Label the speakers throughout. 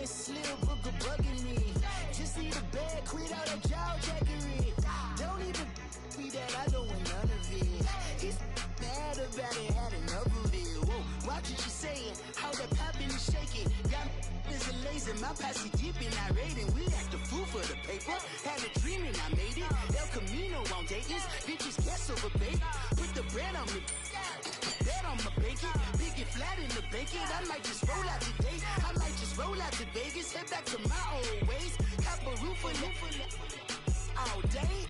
Speaker 1: this little booger bugging me. Just need a bag, quit all that jaw jackery. Don't even be that, I don't want none of it. He's mad about it, had enough of it. Whoa, watch what you saying, how that poppin' and shaking. Got is a lazy, my posse deep and irate, and we act the fool for the paper. Had a dream and I made it. El Camino on Dayton's, bitches guess over bait. Put the bread on me, bet on my bacon. Big and flat in the bacon. I might just roll out today. I might just roll out to Vegas, head back to my old ways. Cop a roof for all day.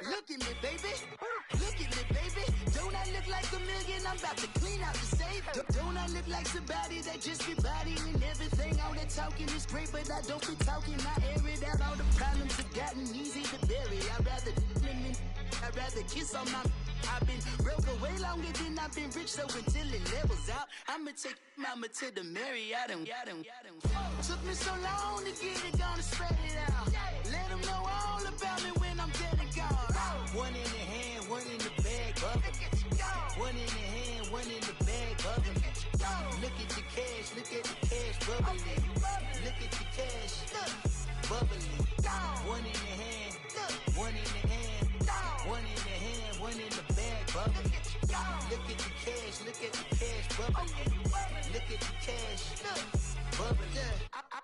Speaker 1: Look at me, baby. Look at me, baby. Don't I look like a million? I'm about to clean out the safe. Don't I look like somebody that just be bodying everything? All that talking is great, but I don't be talking. I air it out. All the problems have gotten easy to bury. I'd rather kiss on my. I've been broke way longer than I've been rich, so until it levels out, I'ma take mama to the Marriott and took me so long to get it, gonna spread it out. Let them know all about me when I'm dead and gone. One in the hand, one in the bag, bubbling. One in the hand, one in the bag, bubbling. Look at the cash, bubbling. Look at the cash, bubbling. One in the hand, one in the hand, one in the hand, one in the bag, bubbling. Look at the cash, bubbling. Look at the cash, bubbling.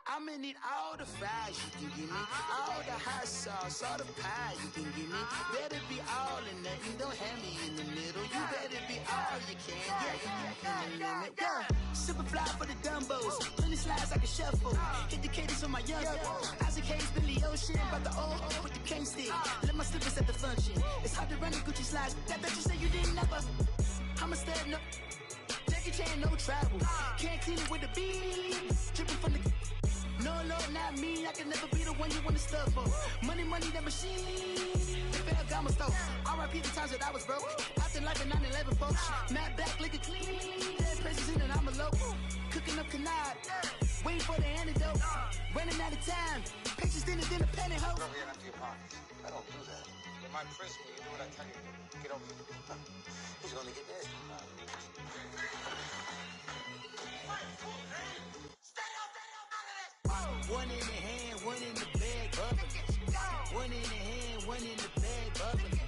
Speaker 1: I'ma need all the fries you can give me, all the hot sauce, all the pie you can give me. Better be all in nothing, don't have me in the middle. You better be all you can, yeah. Super fly for the Dumbos, plenty slides I can shuffle. Hit the cadence on my young Isaac Hayes, Billy Ocean, about the old with the cane stick. Let my slippers at the function. It's hard to run the Gucci slides. That bet you say you didn't never. I'm a stab, no. Jackie Chan, no travel. Can't clean it with the beat. Dripping from the. No, Lord, not me. I can never be the one you want to stuff for. Money, that machine. Fell down my stove. R.I.P. the times that I was broke. Acting like a 9/11 folks. Matte black, liquor clean. Dead presses in and I'm a local. Cooking up canard. Waiting for the antidote. Running out of time. Patience thinner than a pantyhose.
Speaker 2: Over here and empty your pockets. I don't do that. In my prison, you do what I tell you to. Get over here. He's gonna get this.
Speaker 1: One in the hand, one in the bag, bubbling. One in the hand, one in the bag, bubbling.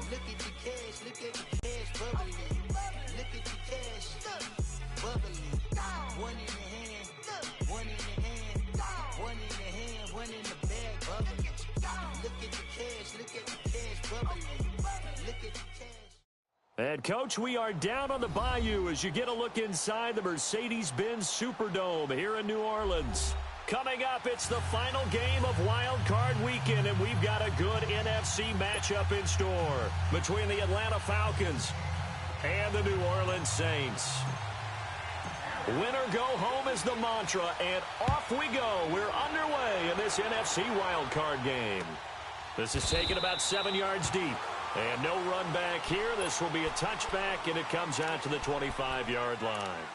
Speaker 1: Look at the cash, bubbling. Look at the cash, bubbling. One in the hand, one in the hand, one in the hand, one in the bag, bubbling. Look at the cash, bubbling. Look at the cash.
Speaker 3: And, Coach, we are down on the bayou as you get a look inside the Mercedes-Benz Superdome here in New Orleans. Coming up, it's the final game of Wild Card Weekend, and we've got a good NFC matchup in store between the Atlanta Falcons and the New Orleans Saints. Winner go home is the mantra, and off we go. We're underway in this NFC Wild Card game. This is taken about 7 yards deep, and no run back here. This will be a touchback, and it comes out to the 25-yard line.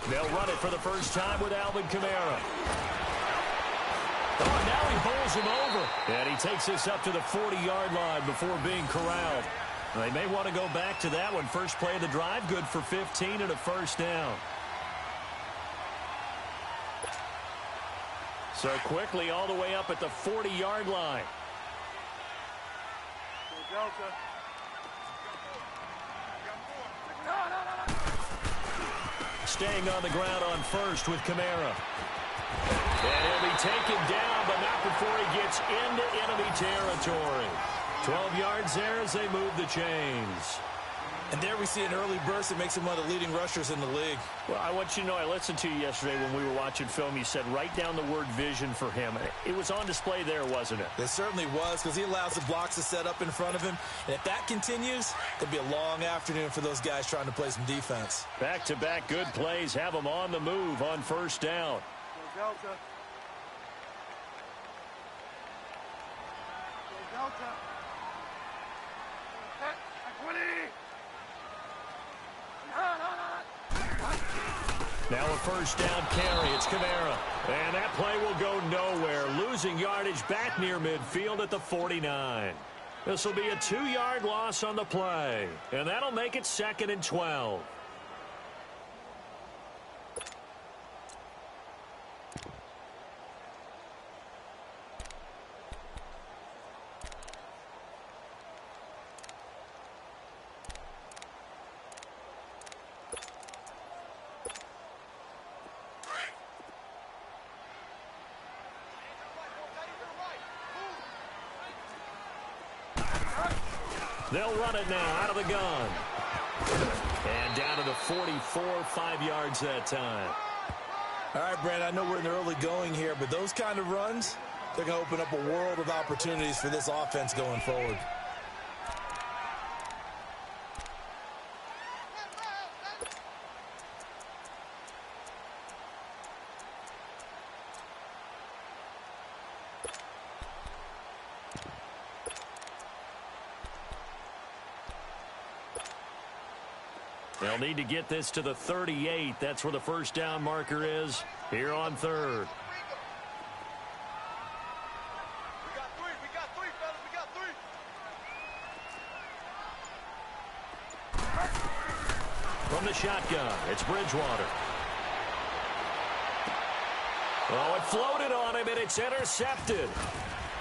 Speaker 3: They'll run it for the first time with Alvin Kamara. Oh, now he bowls him over. And he takes this up to the 40-yard line before being corralled. They may want to go back to that one. First play of the drive, good for 15 and a first down. So quickly all the way up at the 40-yard line. Staying on the ground on first with Kamara. And he'll be taken down, but not before he gets into enemy territory. 12 yards there as they move the chains.
Speaker 4: And there we see an early burst that makes him one of the leading rushers in the league.
Speaker 3: Well, I want you to know, I listened to you yesterday when we were watching film. You said write down the word vision for him. It was on display there, wasn't it?
Speaker 4: It certainly was, because he allows the blocks to set up in front of him. And if that continues, it'll be a long afternoon for those guys trying to play some defense.
Speaker 3: Back-to-back good plays have them on the move on first down.
Speaker 5: Delta. Delta. 20.
Speaker 3: Now a first down carry. It's Kamara. And that play will go nowhere. Losing yardage back near midfield at the 49. This will be a 2-yard loss on the play. And that'll make it 2nd and 12. They'll run it now out of the gun. And down to the 44, 5 yards that time.
Speaker 4: All right, Brandon, I know we're in the early going here, but those kind of runs, they're going to open up a world of opportunities for this offense going forward.
Speaker 3: They'll need to get this to the 38. That's where the first down marker is here on third.
Speaker 5: We got three, fellas. We got three.
Speaker 3: From the shotgun, it's Bridgewater. Oh, it floated on him, and it's intercepted.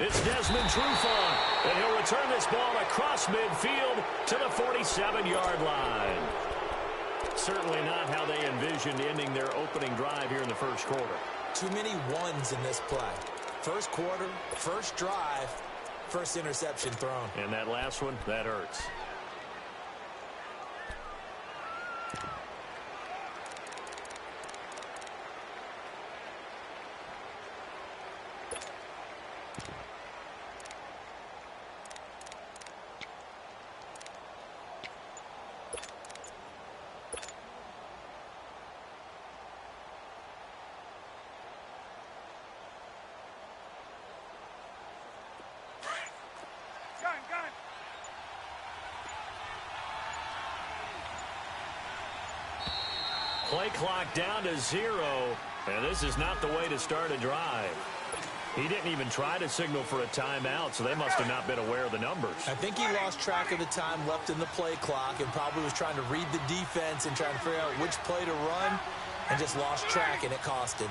Speaker 3: It's Desmond Trufant, and he'll return this ball across midfield to the 47-yard line. Certainly not how they envisioned ending their opening drive here in the first quarter.
Speaker 4: Too many ones in this play. First quarter, first drive, first interception thrown.
Speaker 3: And that last one, that hurts. Play clock down to 0, and this is not the way to start a drive. He didn't even try to signal for a timeout, so they must have not been aware of the numbers.
Speaker 4: I think he lost track of the time left in the play clock and probably was trying to read the defense and trying to figure out which play to run and just lost track, and it cost him.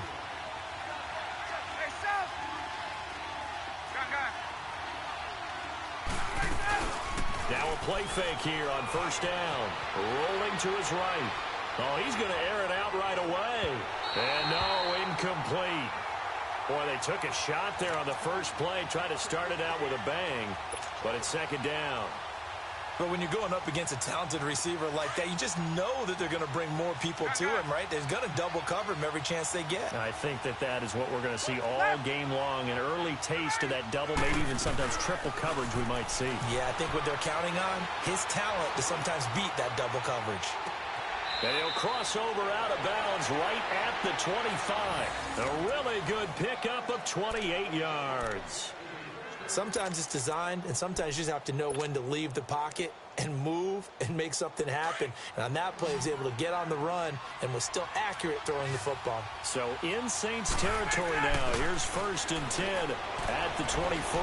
Speaker 3: Now a play fake here on first down. Rolling to his right. Oh, he's going to air it out right away. And no, incomplete. Boy, they took a shot there on the first play, tried to start it out with a bang, but it's second down.
Speaker 4: But when you're going up against a talented receiver like that, you just know that they're going to bring more people to him, right? They're going to double cover him every chance they get.
Speaker 3: I think that is what we're going to see all game long, an early taste of that double, maybe even sometimes triple coverage we might see.
Speaker 4: Yeah, I think what they're counting on, his talent to sometimes beat that double coverage.
Speaker 3: And he'll cross over out of bounds right at the 25. A really good pickup of 28 yards.
Speaker 4: Sometimes it's designed, and sometimes you just have to know when to leave the pocket and move and make something happen. And on that play, he was able to get on the run and was still accurate throwing the football.
Speaker 3: So in Saints territory now. Here's 1st and 10 at the 24.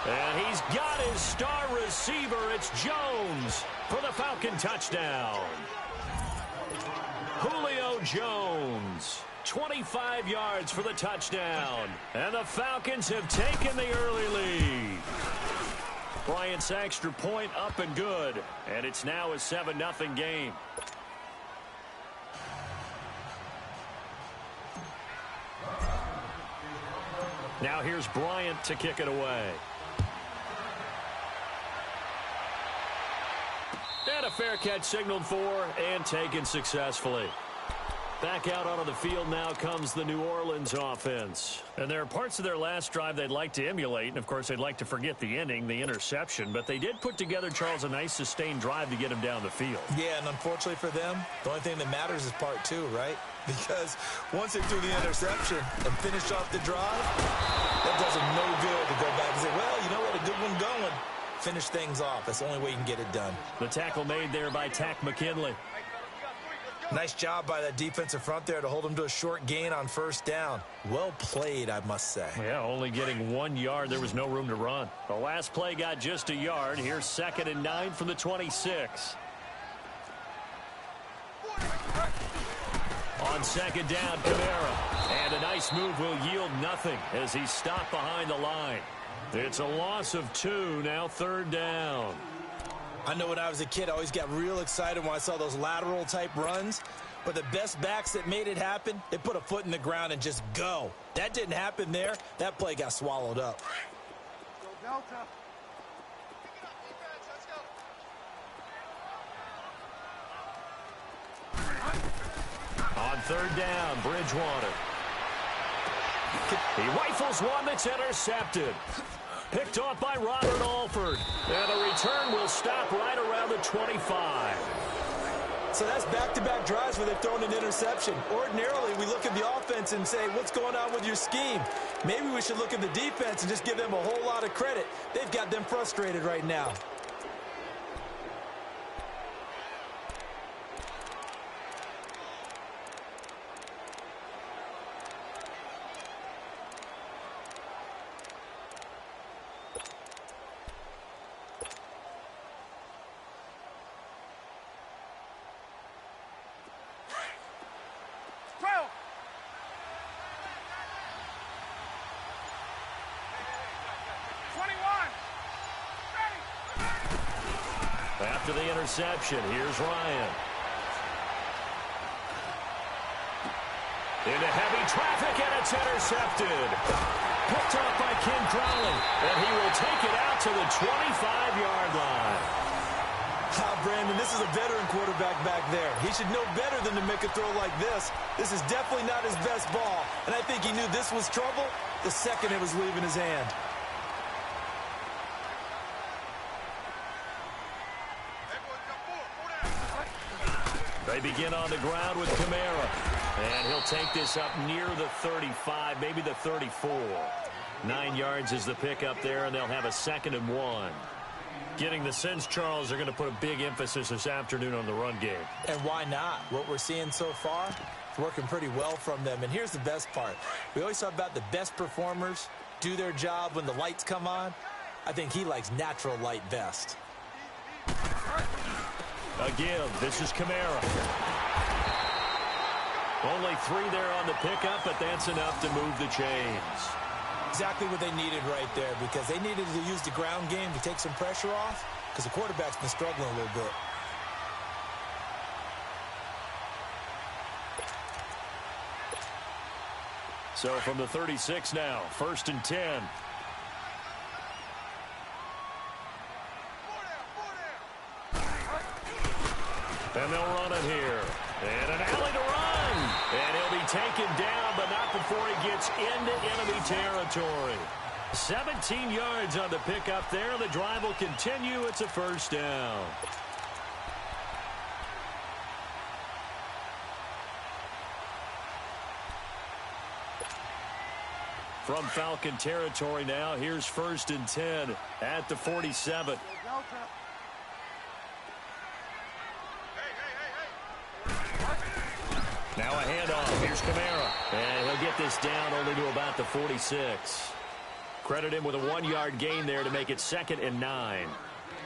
Speaker 3: And he's got his star receiver. It's Jones for the Falcon touchdown. Julio Jones, 25 yards for the touchdown. And the Falcons have taken the early lead. Bryant's extra point up and good. And it's now a 7-0 game. Now here's Bryant to kick it away. And a fair catch signaled for and taken successfully. Back out onto the field now comes the New Orleans offense. And there are parts of their last drive they'd like to emulate. And, of course, they'd like to forget the inning, the interception. But they did put together, Charles, a nice sustained drive to get him down the field.
Speaker 4: Yeah, and unfortunately for them, the only thing that matters is part two, right? Because once they threw the interception and finished off the drive, that does them no good to go back and say, well, you know what, a good one going. Finish things off. That's the only way you can get it done.
Speaker 3: The tackle made there by Tack McKinley.
Speaker 4: Nice job by that defensive front there to hold him to a short gain on first down. Well played, I must say.
Speaker 3: Yeah, only getting 1 yard. There was no room to run. The last play got just a yard. Here's 2nd and 9 from the 26. On 2nd down, Kamara. And a nice move will yield nothing as he's stopped behind the line. It's a loss of 2, now 3rd down.
Speaker 4: I know when I was a kid, I always got real excited when I saw those lateral-type runs. But the best backs that made it happen, they put a foot in the ground and just go. That didn't happen there. That play got swallowed up.
Speaker 5: Go Delta.
Speaker 3: On 3rd down, Bridgewater. He rifles one that's intercepted. Picked off by Robert Alford. And the return will stop right around the 25.
Speaker 4: So that's back-to-back drives where they've thrown an interception. Ordinarily, we look at the offense and say, what's going on with your scheme? Maybe we should look at the defense and just give them a whole lot of credit. They've got them frustrated right now.
Speaker 3: After the interception, here's Ryan. Into heavy traffic, and it's intercepted. Picked up by Ken Crowley, and he will take it out to the 25-yard line.
Speaker 4: Brandon, this is a veteran quarterback back there. He should know better than to make a throw like this. This is definitely not his best ball, and I think he knew this was trouble the second it was leaving his hand.
Speaker 3: They begin on the ground with Kamara. And he'll take this up near the 35, maybe the 34. 9 yards is the pickup there, and they'll have a 2nd and 1. Getting the sense, Charles, they're going to put a big emphasis this afternoon on the run game.
Speaker 4: And why not? What we're seeing so far, it's working pretty well from them. And here's the best part. We always talk about the best performers do their job when the lights come on. I think he likes natural light best.
Speaker 3: A give. This is Kamara. Only 3 there on the pickup, but that's enough to move the chains.
Speaker 4: Exactly what they needed right there, because they needed to use the ground game to take some pressure off, because the quarterback's been struggling a little bit.
Speaker 3: So from the 36 now, 1st and 10. And they'll run it here. And an alley to run. And he'll be taken down, but not before he gets into enemy territory. 17 yards on the pickup there. The drive will continue. It's a 1st down. From Falcon territory now, here's 1st and 10 at the 47. Now a handoff. Here's Kamara. And he'll get this down only to about the 46. Credit him with a 1-yard gain there to make it 2nd and 9.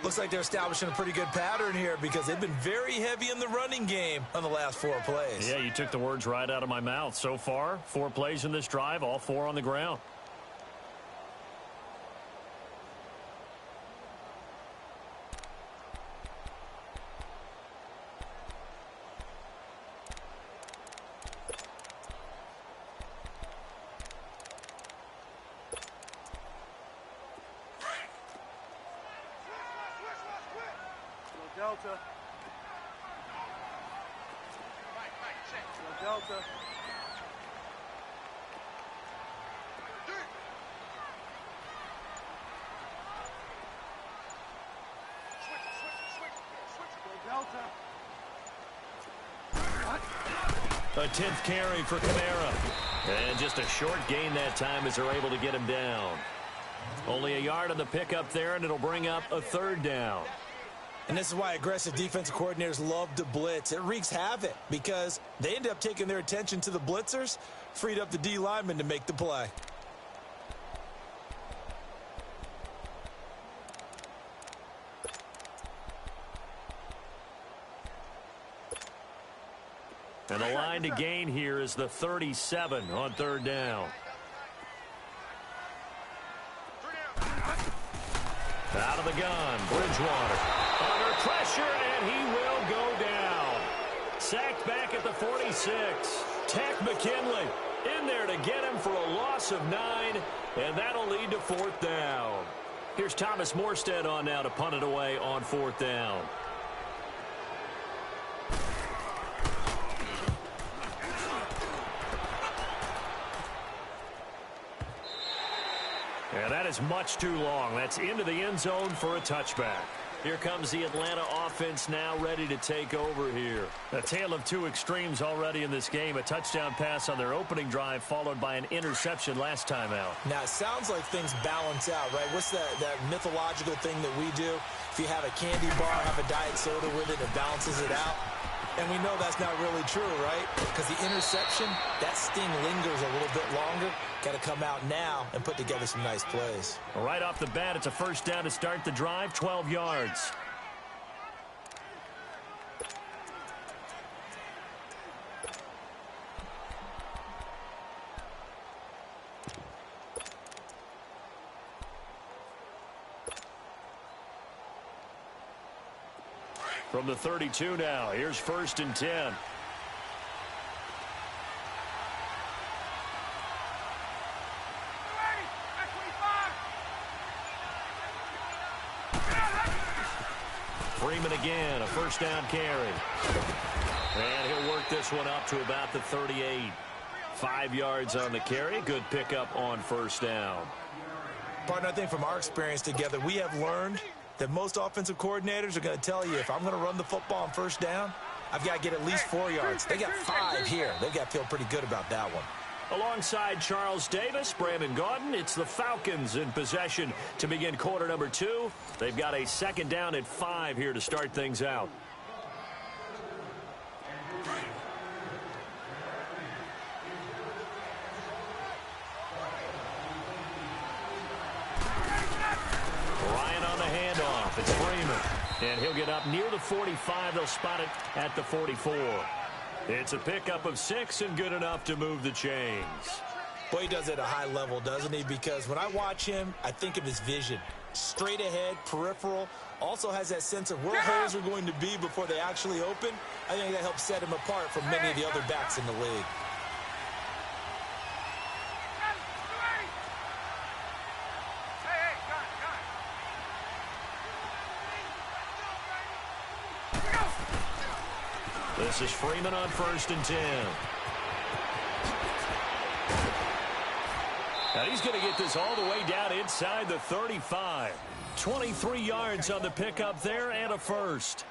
Speaker 4: Looks like they're establishing a pretty good pattern here because they've been very heavy in the running game on the last 4 plays.
Speaker 3: Yeah, you took the words right out of my mouth. So far, 4 plays in this drive, all 4 on the ground.
Speaker 5: Delta. Delta. Delta.
Speaker 3: A 10th carry for Kamara. And just a short gain that time as they're able to get him down. Only a yard on the pickup there, and it'll bring up a 3rd down.
Speaker 4: And this is why aggressive defensive coordinators love to blitz. It wreaks havoc because they end up taking their attention to the blitzers, freed up the D lineman to make the play.
Speaker 3: And the line to gain here is the 37 on 3rd down. Out of the gun, Bridgewater. Under pressure, and he will go down. Sacked back at the 46. Tech McKinley in there to get him for a loss of 9, and that'll lead to 4th down. Here's Thomas Morstead on now to punt it away on 4th down. And that is much too long. That's into the end zone for a touchback. Here comes the Atlanta offense now ready to take over here. A tale of 2 extremes already in this game. A touchdown pass on their opening drive followed by an interception last time out.
Speaker 4: Now, it sounds like things balance out, right? What's that mythological thing that we do? If you have a candy bar, have a diet soda with it, it balances it out. And we know that's not really true, right? Because the interception, that sting lingers a little bit longer. Got to come out now and put together some nice plays.
Speaker 3: Right off the bat, it's a 1st down to start the drive, 12 yards. From the 32 now, here's 1st and 10. Freeman again, a 1st down carry. And he'll work this one up to about the 38. 5 yards on the carry. Good pickup on 1st down.
Speaker 4: Partner, I think from our experience together, we have learned that most offensive coordinators are going to tell you if I'm going to run the football on 1st down, I've got to get at least 4 yards. They got 5 here. They've got to feel pretty good about that one.
Speaker 3: Alongside Charles Davis, Brandon Gaudin, it's the Falcons in possession to begin quarter number 2. They've got a 2nd down at 5 here to start things out. Ryan on the handoff. It's Freeman. And he'll get up near the 45. They'll spot it at the 44. It's a pickup of 6 and good enough to move the chains.
Speaker 4: Boy, he does it at a high level, doesn't he? Because when I watch him, I think of his vision. Straight ahead, peripheral. Also has that sense of where holes are going to be before they actually open. I think that helps set him apart from many of the other backs in the league.
Speaker 3: This is Freeman on 1st and 10. Now he's going to get this all the way down inside the 35. 23 yards on the pickup there and a 1st.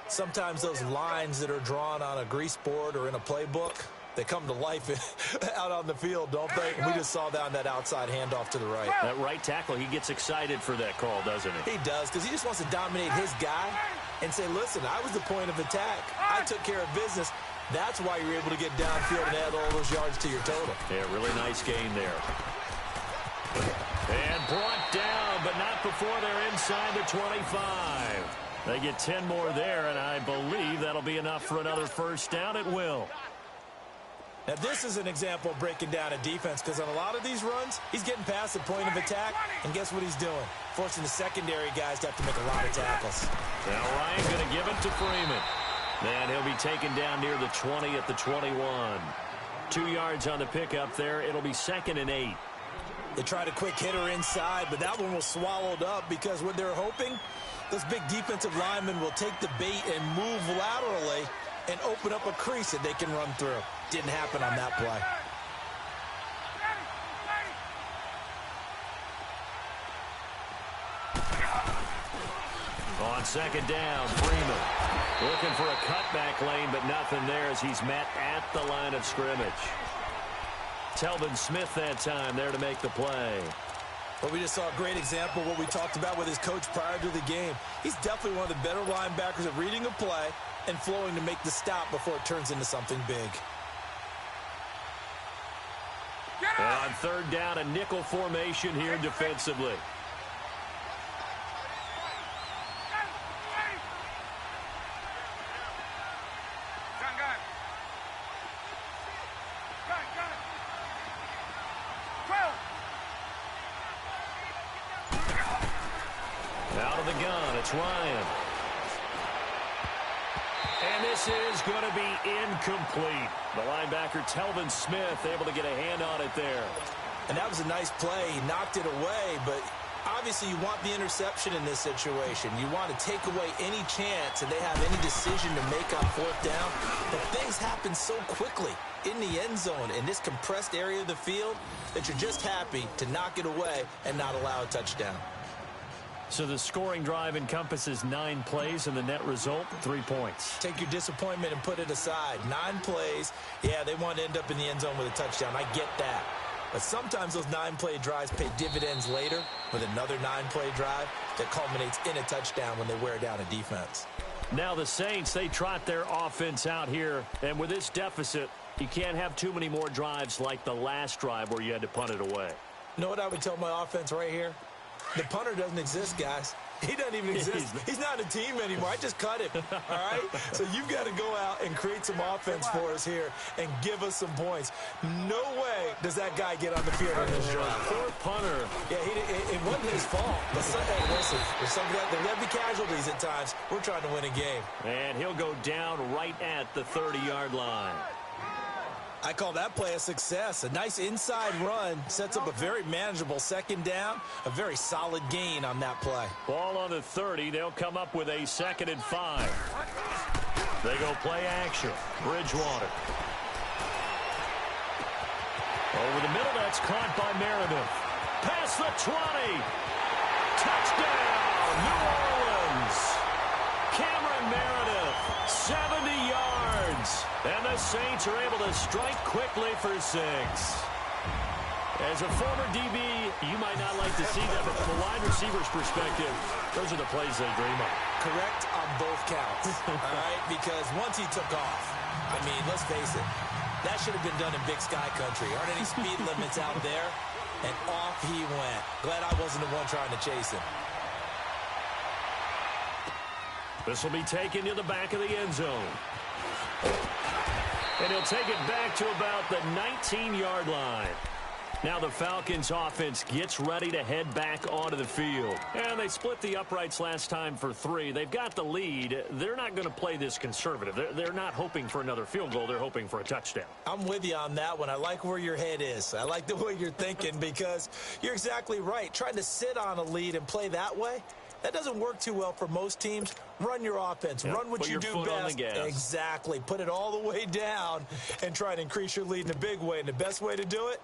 Speaker 4: Sometimes those lines that are drawn on a grease board or in a playbook, they come to life out on the field, don't they? And we just saw that on that outside handoff to the right.
Speaker 3: That right tackle, he gets excited for that call, doesn't he?
Speaker 4: He does, because he just wants to dominate his guy and say, listen, I was the point of attack. I took care of business. That's why you're able to get downfield and add all those yards to your total.
Speaker 3: Yeah, really nice game there. And brought down, but not before they're inside the 25. They get 10 more there, and I believe that'll be enough for another first down. It will.
Speaker 4: Now, this is an example of breaking down a defense, because on a lot of these runs, he's getting past the point of attack, and guess what he's doing? Forcing the secondary guys to have to make a lot of tackles.
Speaker 3: Now Ryan going to give it to Freeman. And he'll be taken down near the 20 at the 21. 2 yards on the pickup there. It'll be 2nd and 8.
Speaker 4: They tried a quick hitter inside, but that one was swallowed up because what they're hoping, those big defensive linemen will take the bait and move laterally and open up a crease that they can run through. Didn't happen on that play.
Speaker 3: On 2nd down, Freeman looking for a cutback lane, but nothing there as he's met at the line of scrimmage. Telvin Smith that time there to make the play.
Speaker 4: But we just saw a great example of what we talked about with his coach prior to the game. He's definitely one of the better linebackers at reading a play and flowing to make the stop before it turns into something big.
Speaker 3: And on 3rd down, a nickel formation here defensively. Out of the gun, it's Ryan. And this is going to be incomplete. The linebacker, Telvin Smith, able to get a hand on it there.
Speaker 4: And that was a nice play. He knocked it away, but obviously you want the interception in this situation. You want to take away any chance that they have any decision to make on 4th down. But things happen so quickly in the end zone in this compressed area of the field that you're just happy to knock it away and not allow a touchdown.
Speaker 3: So the scoring drive encompasses 9 plays, and the net result, 3 points.
Speaker 4: Take your disappointment and put it aside. 9 plays, yeah, they want to end up in the end zone with a touchdown. I get that. But sometimes those 9-play drives pay dividends later with another 9-play drive that culminates in a touchdown when they wear down a defense.
Speaker 3: Now the Saints, they trot their offense out here, and with this deficit, you can't have too many more drives like the last drive where you had to punt it away.
Speaker 4: You know what I would tell my offense right here? The punter doesn't exist, guys. He doesn't even exist. He's not a team anymore. I just cut him, all right? So you've got to go out and create some offense for us here and give us some points. No way does that guy get on the field on this drive.
Speaker 3: Poor punter.
Speaker 4: Yeah, it wasn't his fault. But hey, listen, there will be casualties at times. We're trying to win a game.
Speaker 3: And he'll go down right at the 30-yard line.
Speaker 4: I call that play a success. A nice inside run sets up a very manageable 2nd down, a very solid gain on that play.
Speaker 3: Ball on the 30. They'll come up with a 2nd and 5. They go play action. Bridgewater. Over the middle, that's caught by Meredith. Past the 20. Touchdown, New Orleans. Cameron Meredith, 70 yards. And the Saints are able to strike quickly for 6. As a former DB, you might not like to see that, but from a wide receiver's perspective, those are the plays they dream of.
Speaker 4: Correct on both counts, all right? Because once he took off, I mean, let's face it, that should have been done in Big Sky Country. Aren't any speed limits out there? And off he went. Glad I wasn't the one trying to chase him.
Speaker 3: This will be taken to the back of the end zone. And he'll take it back to about the 19-yard line. Now the Falcons offense gets ready to head back onto the field. And they split the uprights last time for 3. They've got the lead. They're not going to play this conservative. They're not hoping for another field goal. They're hoping for a touchdown.
Speaker 4: I'm with you on that one. I like where your head is. I like the way you're thinking because you're exactly right. Trying to sit on a lead and play that way, that doesn't work too well for most teams. Run your offense.
Speaker 3: Yep.
Speaker 4: Run what you do best. Exactly. Put it all the way down and try to increase your lead in a big way. And the best way to do it,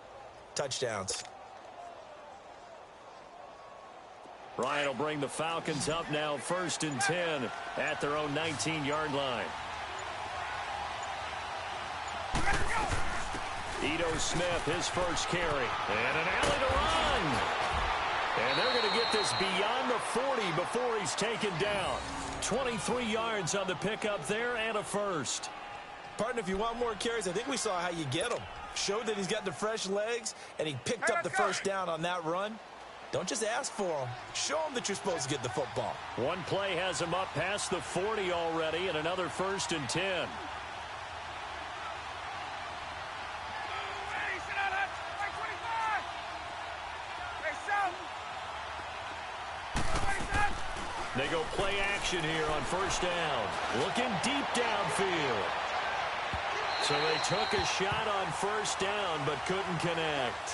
Speaker 4: touchdowns.
Speaker 3: Ryan will bring the Falcons up now 1st and 10 at their own 19-yard line. Ito Smith, his first carry. And an alley to run. And they're going to get this beyond the 40 before he's taken down. 23 yards on the pickup there and a first.
Speaker 4: Partner, if you want more carries, I think we saw how you get them. showed that he's got the fresh legs, and he picked up the first down on that run. Don't just ask for him. Show him that you're supposed to get the football.
Speaker 3: One play has him up past the 40 already, and another 1st and 10. They go play action here on 1st down. Looking deep downfield. So they took a shot on 1st down, but couldn't connect.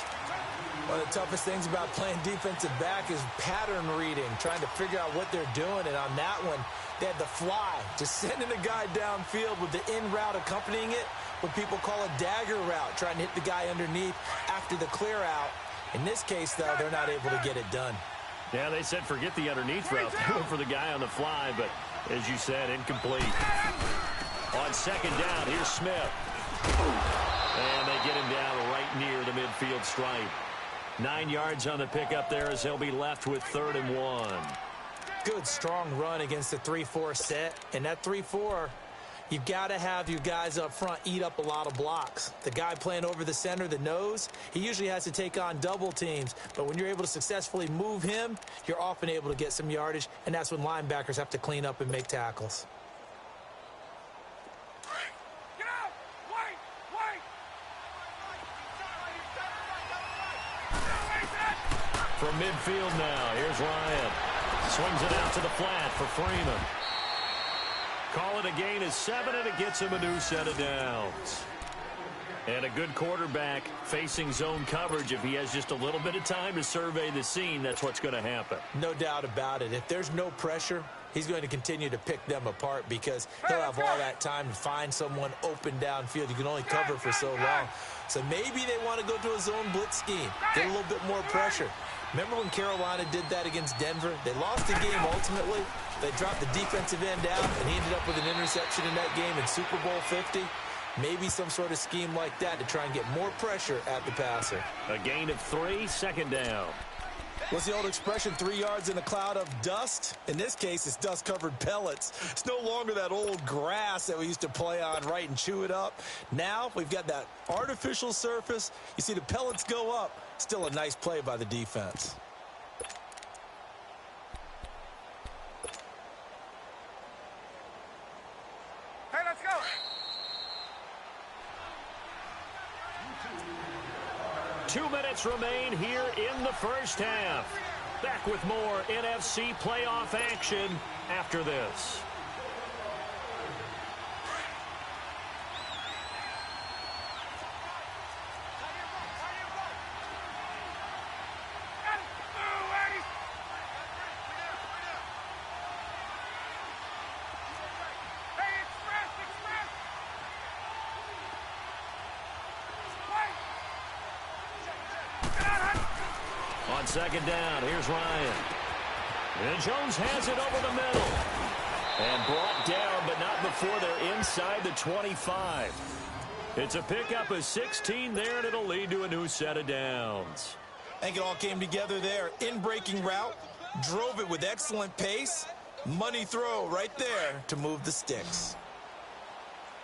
Speaker 4: One of the toughest things about playing defensive back is pattern reading, trying to figure out what they're doing. And on that one, they had the fly, just sending a guy downfield with the in route accompanying it, what people call a dagger route, trying to hit the guy underneath after the clear out. In this case, though, they're not able to get it done.
Speaker 3: Yeah, they said forget the underneath route. They went for the guy on the fly, but as you said, incomplete. On 2nd down, here's Smith. And they get him down right near the midfield stripe. 9 yards on the pickup there as he'll be left with 3rd and 1.
Speaker 4: Good, strong run against the 3-4 set. And that 3-4, you've got to have your guys up front eat up a lot of blocks. The guy playing over the center, the nose, he usually has to take on double teams. But when you're able to successfully move him, you're often able to get some yardage, and that's when linebackers have to clean up and make tackles.
Speaker 5: Get out! Wait!
Speaker 3: From midfield now, here's Ryan. Swings it out to the flat for Freeman. Call it a gain of 7, and it gets him a new set of downs. And a good quarterback facing zone coverage. If he has just a little bit of time to survey the scene, that's what's going to happen.
Speaker 4: No doubt about it. If there's no pressure, he's going to continue to pick them apart because he'll have all that time to find someone open downfield. You can only cover for so long. So maybe they want to go to a zone blitz scheme, get a little bit more pressure. Remember when Carolina did that against Denver? They lost the game ultimately. They dropped the defensive end out, and he ended up with an interception in that game in Super Bowl 50. Maybe some sort of scheme like that to try and get more pressure at the passer.
Speaker 3: A gain of 3, 2nd down.
Speaker 4: What's the old expression, 3 yards in a cloud of dust? In this case, it's dust-covered pellets. It's no longer that old grass that we used to play on, right, and chew it up. Now we've got that artificial surface. You see the pellets go up. Still a nice play by the defense.
Speaker 5: Hey, let's go!
Speaker 3: 2 minutes remain here in the 1st half. Back with more NFC playoff action after this. On 2nd down, here's Ryan. And Jones has it over the middle. And brought down, but not before they're inside the 25. It's a pickup of 16 there, and it'll lead to a new set of downs.
Speaker 4: I think it all came together there. In-breaking route, drove it with excellent pace. Money throw right there to move the sticks.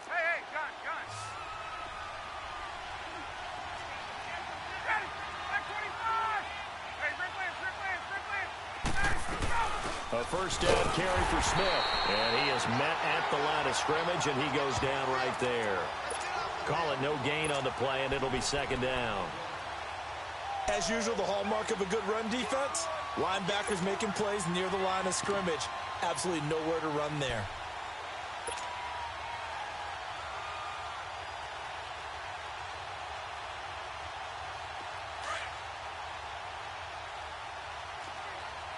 Speaker 5: Hey, gun. Ready, back 25! Hey,
Speaker 3: A 1st down carry for Smith. And he is met at the line of scrimmage, and he goes down right there. Call it no gain on the play, and it'll be 2nd down.
Speaker 4: As usual, the hallmark of a good run defense, linebackers making plays near the line of scrimmage. Absolutely nowhere to run there.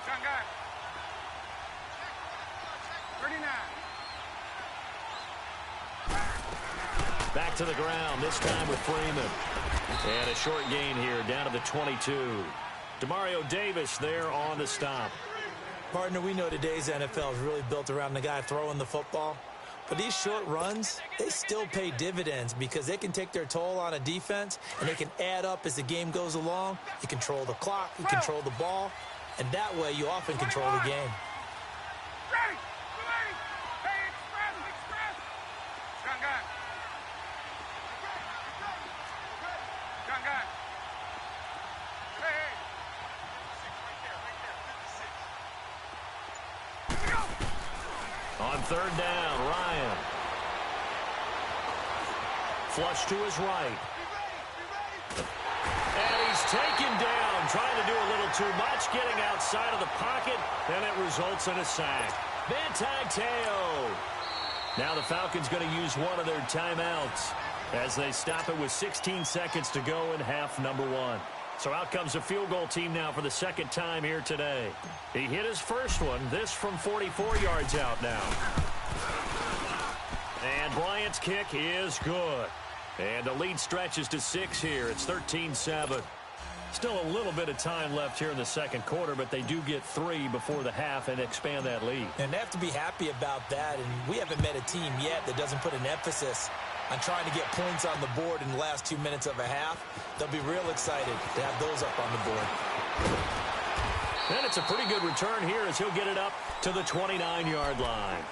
Speaker 5: Gun. 39.
Speaker 3: Back to the ground, this time with Freeman. And a short gain here, down to the 22. Demario Davis there on the stop.
Speaker 4: Partner, we know today's NFL is really built around the guy throwing the football. But these short runs, they still pay dividends because they can take their toll on a defense, and they can add up as the game goes along. You control the clock, you control the ball, and that way you often control the game.
Speaker 5: Ready! Hey, express! Gun.
Speaker 3: On third down, Ryan. Flush to his right. And he's taken down, trying to do a little too much, getting outside of the pocket, and it results in a sack. Teo. Now the Falcons going to use one of their timeouts as they stop it with 16 seconds to go in half number one. So out comes a field goal team now for the second time here today. He hit his first one, this from 44 yards out now. And Bryant's kick is good. And the lead stretches to 6 here. It's 13-7. Still a little bit of time left here in the second quarter, but they do get 3 before the half and expand that lead.
Speaker 4: And they have to be happy about that, and we haven't met a team yet that doesn't put an emphasis on trying to get points on the board in the last 2 minutes of a half. They'll be real excited to have those up on the board.
Speaker 3: And it's a pretty good return here as he'll get it up to the 29-yard line.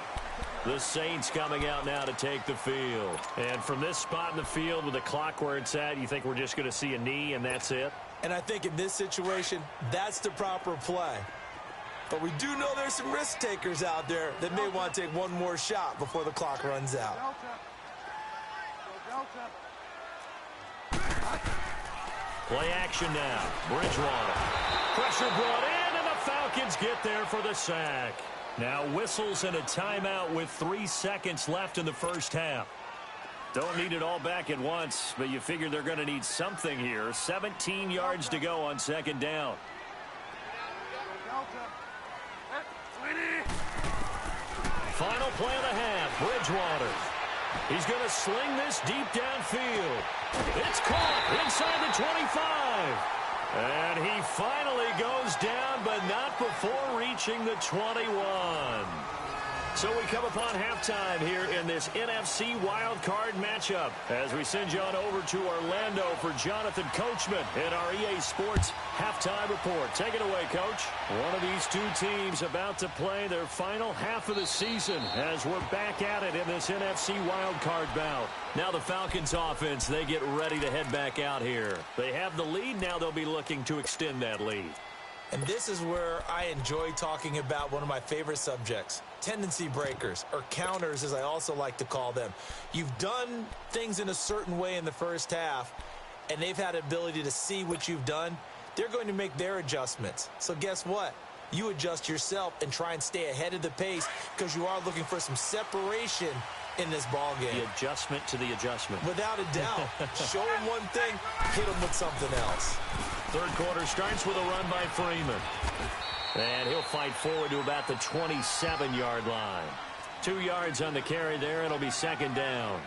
Speaker 3: The Saints coming out now to take the field. And from this spot in the field with the clock where it's at, you think we're just going to see a knee and that's it?
Speaker 4: And I think in this situation, that's the proper play. But we do know there's some risk takers out there that may want to take one more shot before the clock runs out.
Speaker 3: Play action now. Bridgewater. Pressure brought in, and the Falcons get there for the sack. Now whistles and a timeout with 3 seconds left in the first half. Don't need it all back at once, but you figure they're going to need something here. 17 yards to go on second down. Final play of the half, Bridgewater. He's going to sling this deep downfield. It's caught inside the 25. And he finally goes down, but not before reaching the 21. So we come upon halftime here in this NFC wildcard matchup as we send you on over to Orlando for Jonathan Coachman in our EA Sports halftime report. Take it away, Coach. One of these two teams about to play their final half of the season as we're back at it in this NFC wildcard bout. Now the Falcons offense, they get ready to head back out here. They have the lead. Now they'll be looking to extend that lead.
Speaker 4: And this is where I enjoy talking about one of my favorite subjects, tendency breakers, or counters as I also like to call them. You've done things in a certain way in the first half, and they've had the ability to see what you've done. They're going to make their adjustments. So guess what? You adjust yourself and try and stay ahead of the pace because you are looking for some separation in this ball game.
Speaker 3: The adjustment to the adjustment.
Speaker 4: Without a doubt. Show them one thing, hit them with something else.
Speaker 3: Third quarter starts with a run by Freeman. And he'll fight forward to about the 27-yard line. 2 yards on the carry there. It'll be second down.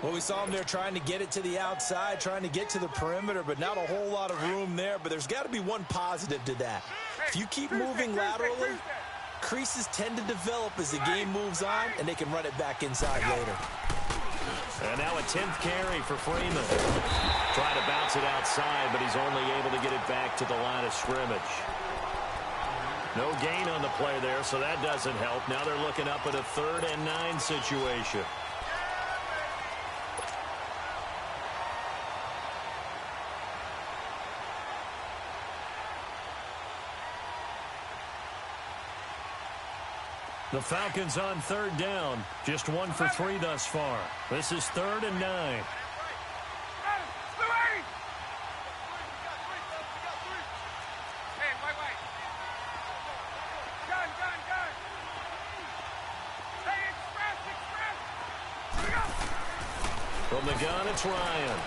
Speaker 4: Well, we saw him there trying to get it to the outside, trying to get to the perimeter, but not a whole lot of room there. But there's got to be one positive to that. If you keep moving laterally, creases tend to develop as the game moves on, and they can run it back inside later.
Speaker 3: And now a 10th carry for Freeman. Trying to bounce it outside, but he's only able to get it back to the line of scrimmage. No gain on the play there, so that doesn't help. Now they're looking up at a 3rd and 9 situation. The Falcons on 3rd down. Just 1 for 3 thus far. This is 3rd and 9. From the gun, it's Ryan.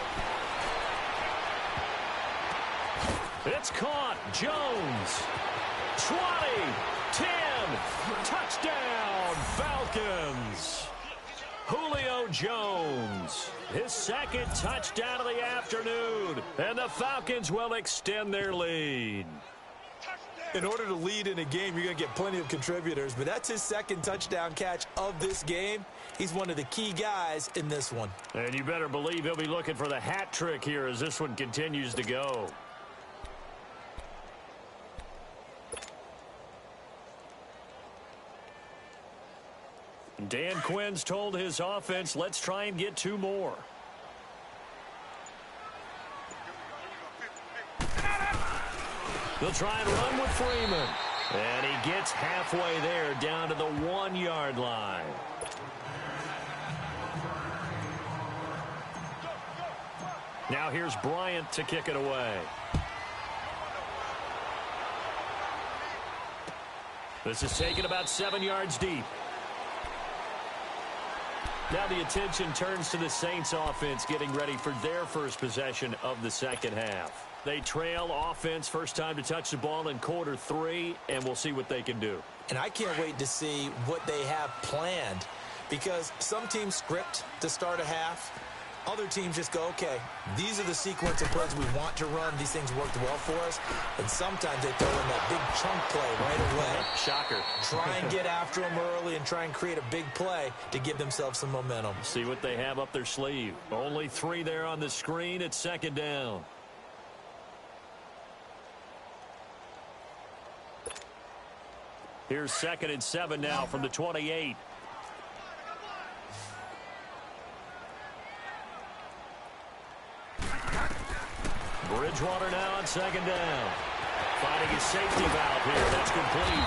Speaker 3: It's caught. Jones. 20. 10. Touchdown, Falcons. Julio Jones. His second touchdown of the afternoon. And the Falcons will extend their lead.
Speaker 4: In order to lead in a game, you're going to get plenty of contributors, but that's his second touchdown catch of this game. He's one of the key guys in this one.
Speaker 3: And you better believe he'll be looking for the hat trick here as this one continues to go. Dan Quinn's told his offense, let's try and get 2 more. They'll try and run with Freeman. And he gets halfway there, down to the 1-yard line. Now here's Bryant to kick it away. This is taken about 7 yards deep. Now the attention turns to the Saints offense getting ready for their first possession of the second half. They trail offense, first time to touch the ball in quarter 3, and we'll see what they can do.
Speaker 4: And I can't wait to see what they have planned, because some teams script to start a half. Other teams just go, okay, these are the sequence of plays we want to run. These things worked well for us. And sometimes they throw in that big chunk play right away.
Speaker 3: Shocker.
Speaker 4: Try and get after them early and try and create a big play to give themselves some momentum.
Speaker 3: See what they have up their sleeve. Only 3 there on the screen. It's second down. Here's 2nd and 7 now from the 28. Bridgewater now on second down. Finding his safety valve here. That's complete.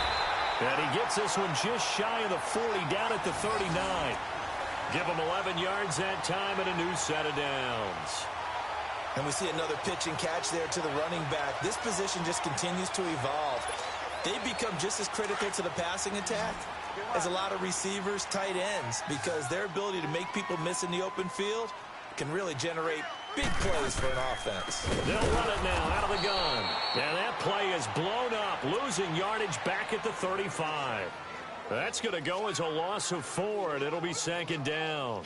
Speaker 3: And he gets this one just shy of the 40, down at the 39. Give him 11 yards that time and a new set of downs.
Speaker 4: And we see another pitch and catch there to the running back. This position just continues to evolve. They become just as critical to the passing attack as a lot of receivers, tight ends, because their ability to make people miss in the open field can really generate big plays for an offense.
Speaker 3: They'll run it now out of the gun. And that play is blown up, losing yardage back at the 35. That's going to go as a loss of 4, and it'll be second down.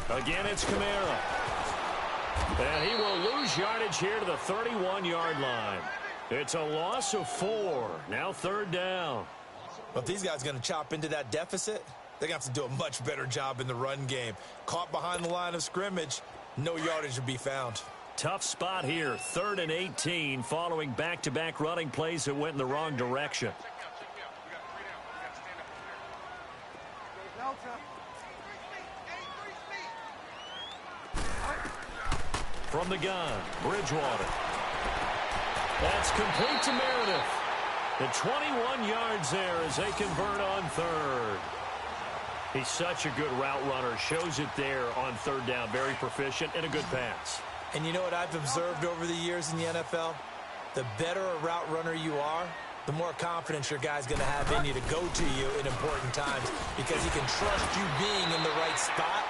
Speaker 3: Again, it's Kamara. And he will lose yardage here to the 31-yard line. It's a loss of 4. Now third down.
Speaker 4: Well, if these guys are going to chop into that deficit, they're going to have to do a much better job in the run game. Caught behind the line of scrimmage, no yardage to be found.
Speaker 3: Tough spot here, 3rd and 18, following back-to-back running plays that went in the wrong direction. From the gun, Bridgewater. That's complete to Meredith. The 21 yards there as they convert on 3rd. He's such a good route runner. Shows it there on 3rd down. Very proficient and a good pass.
Speaker 4: And you know what I've observed over the years in the NFL? The better a route runner you are, the more confidence your guy's going to have in you to go to you in important times, because he can trust you being in the right spot,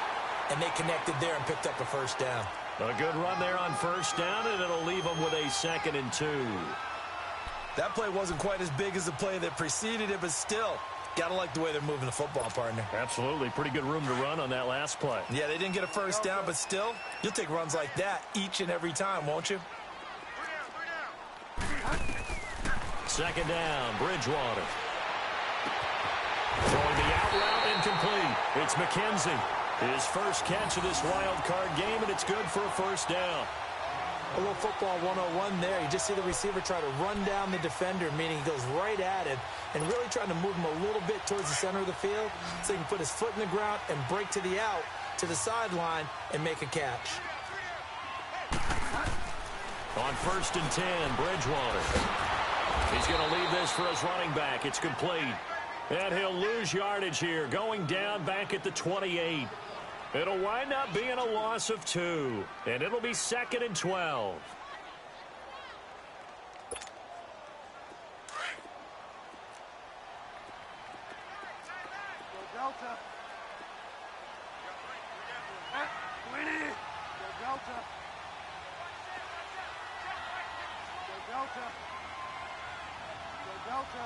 Speaker 4: and they connected there and picked up a first down.
Speaker 3: A good run there on first down, and it'll leave them with a 2nd and 2.
Speaker 4: That play wasn't quite as big as the play that preceded it, but still, got to like the way they're moving the football, partner.
Speaker 3: Absolutely. Pretty good room to run on that last play.
Speaker 4: Yeah, they didn't get a first down, but still, you'll take runs like that each and every time, won't you?
Speaker 3: 2nd down, Bridgewater. Throwing the out route, incomplete. It's McKenzie. His first catch of this wild card game, and it's good for a first down.
Speaker 4: A little football 101 there. You just see the receiver try to run down the defender, meaning he goes right at him, and really trying to move him a little bit towards the center of the field so he can put his foot in the ground and break to the out, to the sideline, and make a catch.
Speaker 3: On 1st and 10, Bridgewater. He's going to leave this for his running back. It's complete. And he'll lose yardage here, going down back at the 28. It'll wind up being a loss of 2, and it'll be 2nd and 12.
Speaker 5: Delta. Winnie. Delta. Delta. Delta.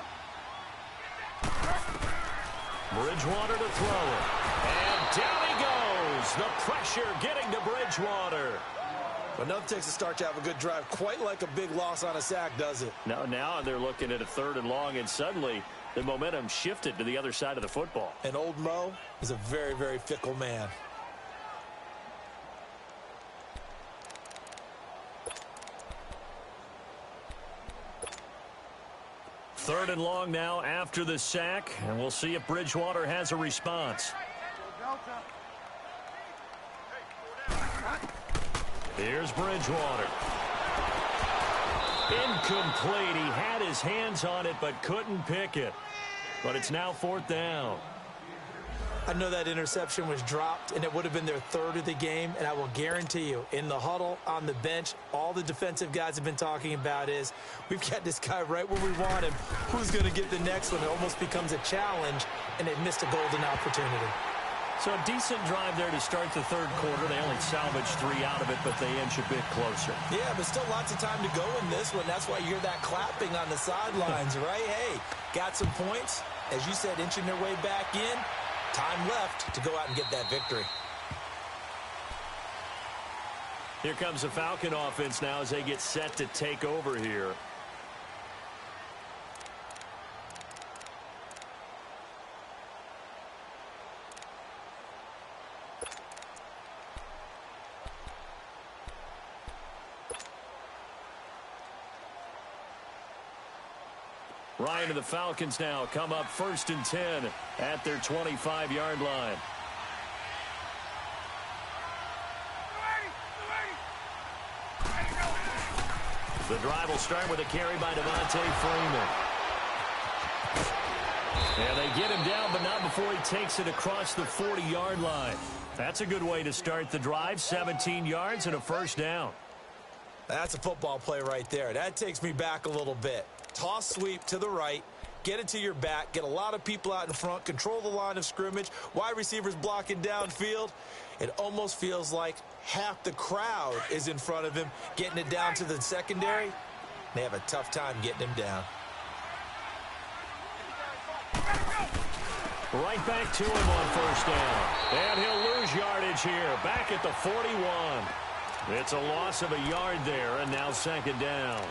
Speaker 3: Bridgewater to throw it. And down he goes. The pressure getting to Bridgewater.
Speaker 4: But nothing takes a start to have a good drive, quite like a big loss on a sack, does it?
Speaker 3: Now they're looking at a 3rd and long, and suddenly the momentum shifted to the other side of the football.
Speaker 4: And old Mo is a very, very fickle man.
Speaker 3: 3rd and long now after the sack, and we'll see if Bridgewater has a response. Here's Bridgewater. Incomplete. He had his hands on it but couldn't pick it. But it's now 4th down.
Speaker 4: I know that interception was dropped, and it would have been their 3rd of the game, and I will guarantee you, in the huddle, on the bench, all the defensive guys have been talking about is, we've got this guy right where we want him. Who's going to get the next one? It almost becomes a challenge, and they missed a golden opportunity.
Speaker 3: So a decent drive there to start the 3rd quarter. They only salvaged 3 out of it, but they inch a bit closer.
Speaker 4: Yeah, but still lots of time to go in this one. That's why you hear that clapping on the sidelines, right? Hey, got some points. As you said, inching their way back in. Time left to go out and get that victory.
Speaker 3: Here comes the Falcon offense now as they get set to take over here. Ryan and the Falcons now come up 1st and 10 at their 25-yard line. The drive will start with a carry by Devontae Freeman. And they get him down, but not before he takes it across the 40-yard line. That's a good way to start the drive. 17 yards and a 1st down.
Speaker 4: That's a football play right there. That takes me back a little bit. Toss sweep to the right, get it to your back, get a lot of people out in front, control the line of scrimmage, wide receivers blocking downfield. It almost feels like half the crowd is in front of him, getting it down to the secondary. They have a tough time getting him down.
Speaker 3: Right back to him on 1st down. And he'll lose yardage here, back at the 41. It's a loss of a yard there, and now 2nd down.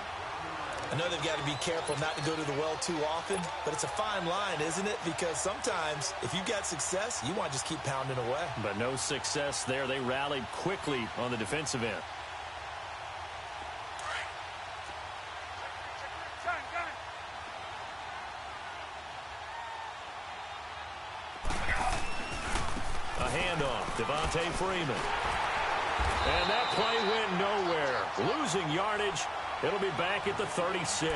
Speaker 4: I know they've got to be careful not to go to the well too often, but it's a fine line, isn't it? Because sometimes, if you've got success, you want to just keep pounding away.
Speaker 3: But no success there. They rallied quickly on the defensive end. A handoff, Devontae Freeman. And that play went nowhere. Losing yardage. It'll be back at the 36.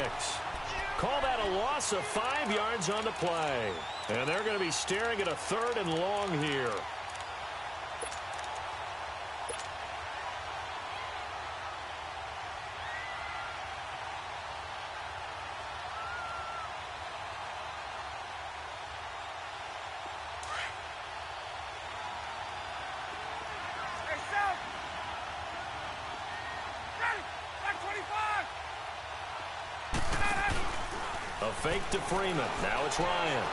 Speaker 3: Call that a loss of 5 yards on the play. And they're going to be staring at a 3rd and long here. A fake to Freeman. Now it's Ryan.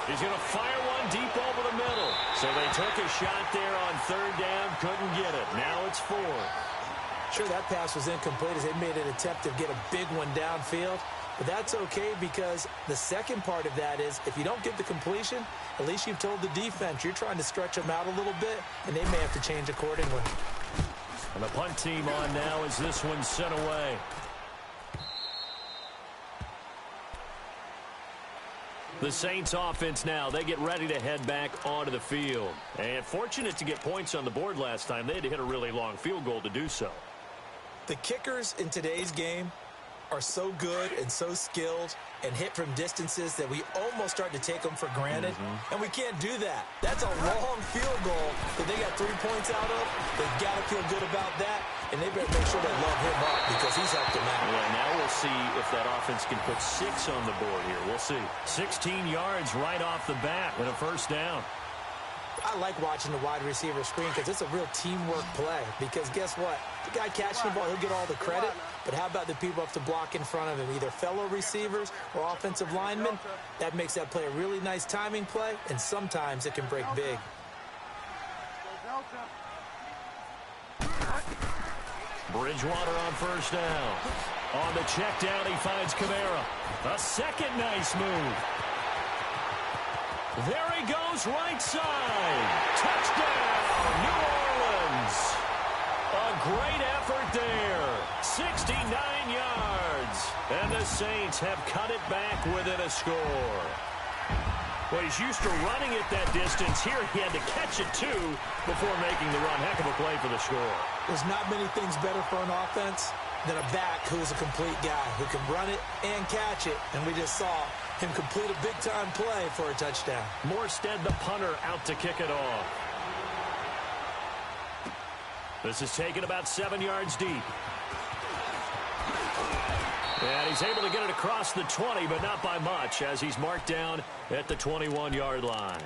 Speaker 3: He's going to fire one deep over the middle. So they took a shot there on 3rd down. Couldn't get it. Now it's 4.
Speaker 4: Sure, that pass was incomplete as they made an attempt to get a big one downfield. But that's okay because the second part of that is if you don't get the completion, at least you've told the defense you're trying to stretch them out a little bit, and they may have to change accordingly.
Speaker 3: And the punt team on now as this one's sent away. The Saints offense now, they get ready to head back onto the field. And fortunate to get points on the board last time. They had to hit a really long field goal to do so.
Speaker 4: The kickers in today's game are so good and so skilled and hit from distances that we almost start to take them for granted. And we can't do that. That's a long field goal that they got 3 points out of. They've got to feel good about that. And they better make sure they love him up because he's helped them out.
Speaker 3: Yeah, now we'll see if that offense can put 6 on the board here. We'll see. 16 yards right off the bat and a 1st down.
Speaker 4: I like watching the wide receiver screen because it's a real teamwork play. Because guess what? The guy catching the ball, he'll get all the credit. But how about the people who have to block in front of him, either fellow receivers or offensive linemen? That makes that play a really nice timing play, and sometimes it can break big.
Speaker 3: Bridgewater on 1st down. On the check down, he finds Kamara. A second nice move. There he goes, right side. Touchdown, New Orleans. A great effort there. 69 yards. And the Saints have cut it back within a score. Well, he's used to running it that distance. Here he had to catch it, too, before making the run. Heck of a play for the score.
Speaker 4: There's not many things better for an offense than a back who is a complete guy who can run it and catch it. And we just saw him complete a big-time play for a touchdown.
Speaker 3: Morstead, the punter, out to kick it off. This is taken about 7 yards deep. And he's able to get it across the 20, but not by much, as he's marked down at the 21-yard line.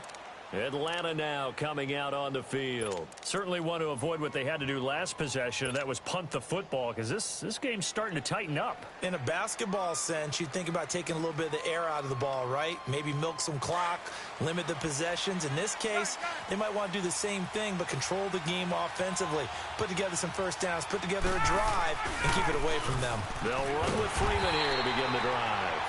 Speaker 3: Atlanta now coming out on the field. Certainly want to avoid what they had to do last possession, and that was punt the football, because this game's starting to tighten up.
Speaker 4: In a basketball sense, you think about taking a little bit of the air out of the ball, right? Maybe milk some clock, limit the possessions. In this case, they might want to do the same thing, but control the game offensively. Put together some first downs, put together a drive, and keep it away from them.
Speaker 3: They'll run with Freeman here to begin the drive.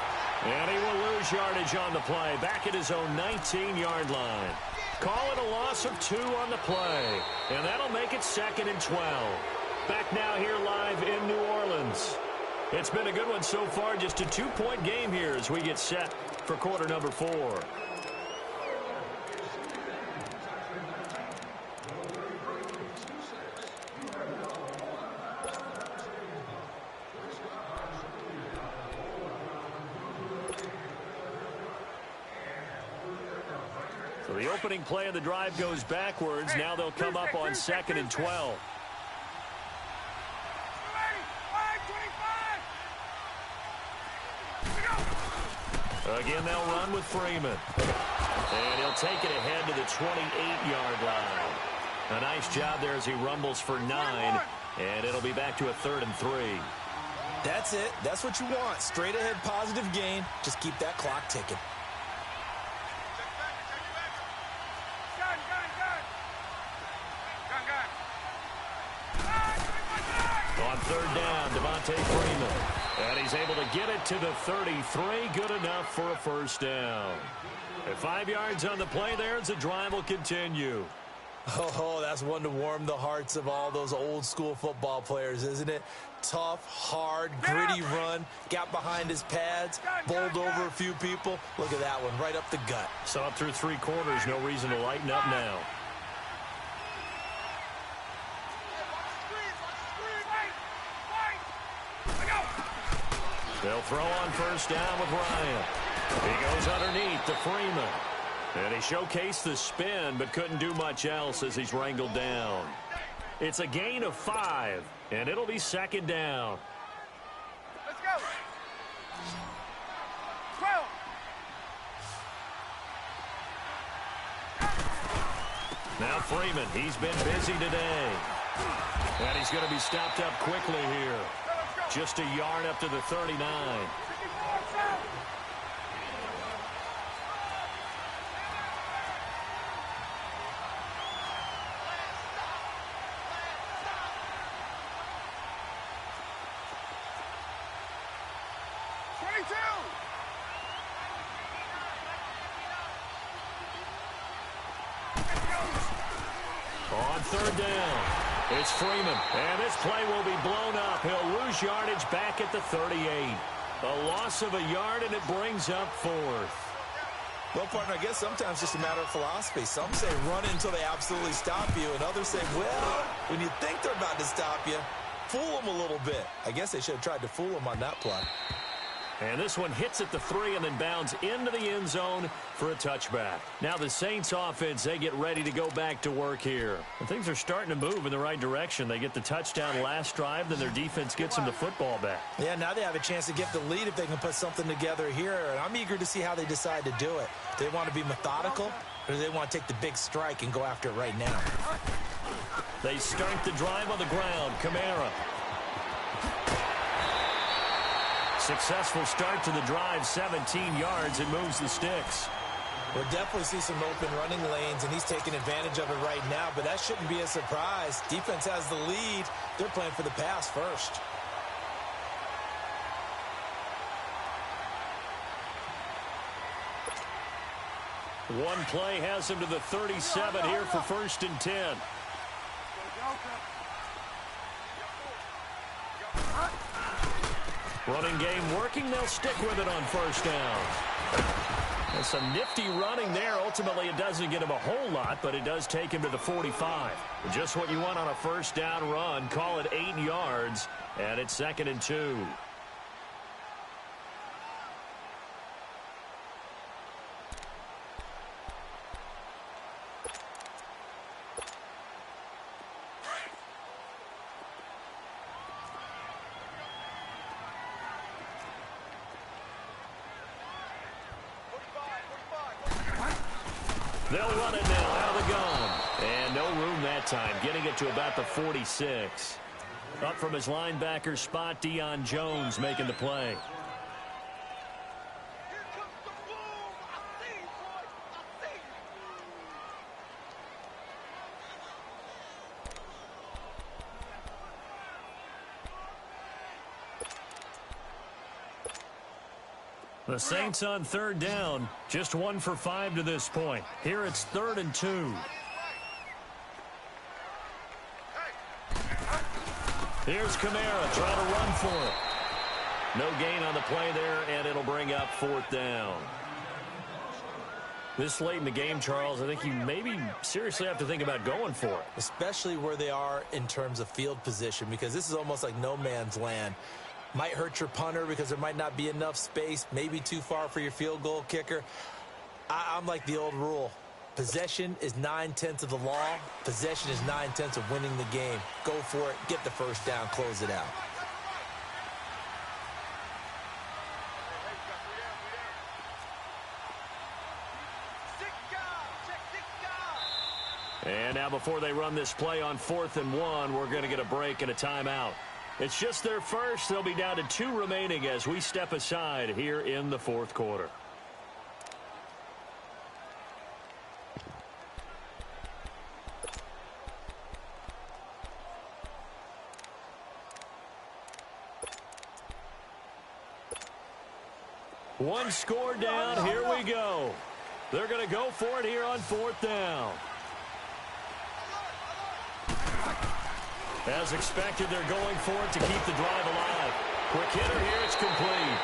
Speaker 3: And he will lose yardage on the play, back at his own 19-yard line. Call it a loss of 2 on the play, and that'll make it 2nd and 12. Back now here live in New Orleans. It's been a good one so far, just a 2-point game here as we get set for quarter number 4. So the opening play of the drive goes backwards. Now they'll come up on 2nd and 12. Again, they'll run with Freeman. And he'll take it ahead to the 28-yard line. A nice job there as he rumbles for 9. And it'll be back to a 3rd and 3.
Speaker 4: That's it. That's what you want. Straight ahead positive gain. Just keep that clock ticking.
Speaker 3: On 3rd down, Devontae Freeman. And he's able to get it to the 33. Good enough for a first down. At 5 yards on the play there as the drive will continue.
Speaker 4: Oh, that's one to warm the hearts of all those old school football players, isn't it? Tough, hard, gritty run. Got behind his pads, bowled over a few people. Look at that one, right up the gut.
Speaker 3: So up through 3 quarters, no reason to lighten up now. They'll throw on first down with Ryan. He goes underneath to Freeman. And he showcased the spin, but couldn't do much else as he's wrangled down. It's a gain of 5, and it'll be 2nd down.
Speaker 5: Let's go. 12.
Speaker 3: Now Freeman, he's been busy today. And he's going to be stopped up quickly here. Just a yard up to the 39. On 3rd down, it's Freeman, and this play will be blown up. He'll lose yardage back at the 38. A loss of a yard, and it brings up 4th.
Speaker 4: Well, partner, I guess sometimes it's just a matter of philosophy. Some say run it until they absolutely stop you, and others say, well, when you think they're about to stop you, fool them a little bit. I guess they should have tried to fool them on that play.
Speaker 3: And this one hits at the 3 and then bounds into the end zone for a touchback. Now the Saints offense, they get ready to go back to work here. And things are starting to move in the right direction. They get the touchdown last drive, then their defense gets them the football back.
Speaker 4: Yeah, now they have a chance to get the lead if they can put something together here. And I'm eager to see how they decide to do it. Do they want to be methodical, or do they want to take the big strike and go after it right now?
Speaker 3: They start the drive on the ground. Kamara. Successful start to the drive, 17 yards, and moves the sticks.
Speaker 4: We'll definitely see some open running lanes, and he's taking advantage of it right now, but that shouldn't be a surprise. Defense has the lead. They're playing for the pass first.
Speaker 3: One play has him to the 37 here for 1st and 10. Running game working. They'll stick with it on first down. And some nifty running there. Ultimately, it doesn't get him a whole lot, but it does take him to the 45. Just what you want on a first down run. Call it 8 yards, and it's 2nd and 2. They'll run it now out of the gun. And no room that time, getting it to about the 46. Up from his linebacker spot, Deion Jones making the play.
Speaker 5: Here comes the boom. I see you, boy. I see
Speaker 3: The Saints on 3rd down, just 1 for 5 to this point. Here it's 3rd and 2. Here's Kamara trying to run for it. No gain on the play there, and it'll bring up 4th down. This late in the game, Charles, I think you maybe seriously have to think about going for it.
Speaker 4: Especially where they are in terms of field position, because this is almost like no man's land. Might hurt your punter because there might not be enough space, maybe too far for your field goal kicker. I'm like the old rule. Possession is 9/10 of the law. Possession is 9/10 of winning the game. Go for it. Get the first down. Close it out.
Speaker 3: And now before they run this play on 4th and 1, we're going to get a break and a timeout. It's just their first. They'll be down to 2 remaining as we step aside here in the 4th quarter. One score down. Here we go. They're going to go for it here on 4th down. As expected, they're going for it to keep the drive alive. Quick hitter here, it's complete.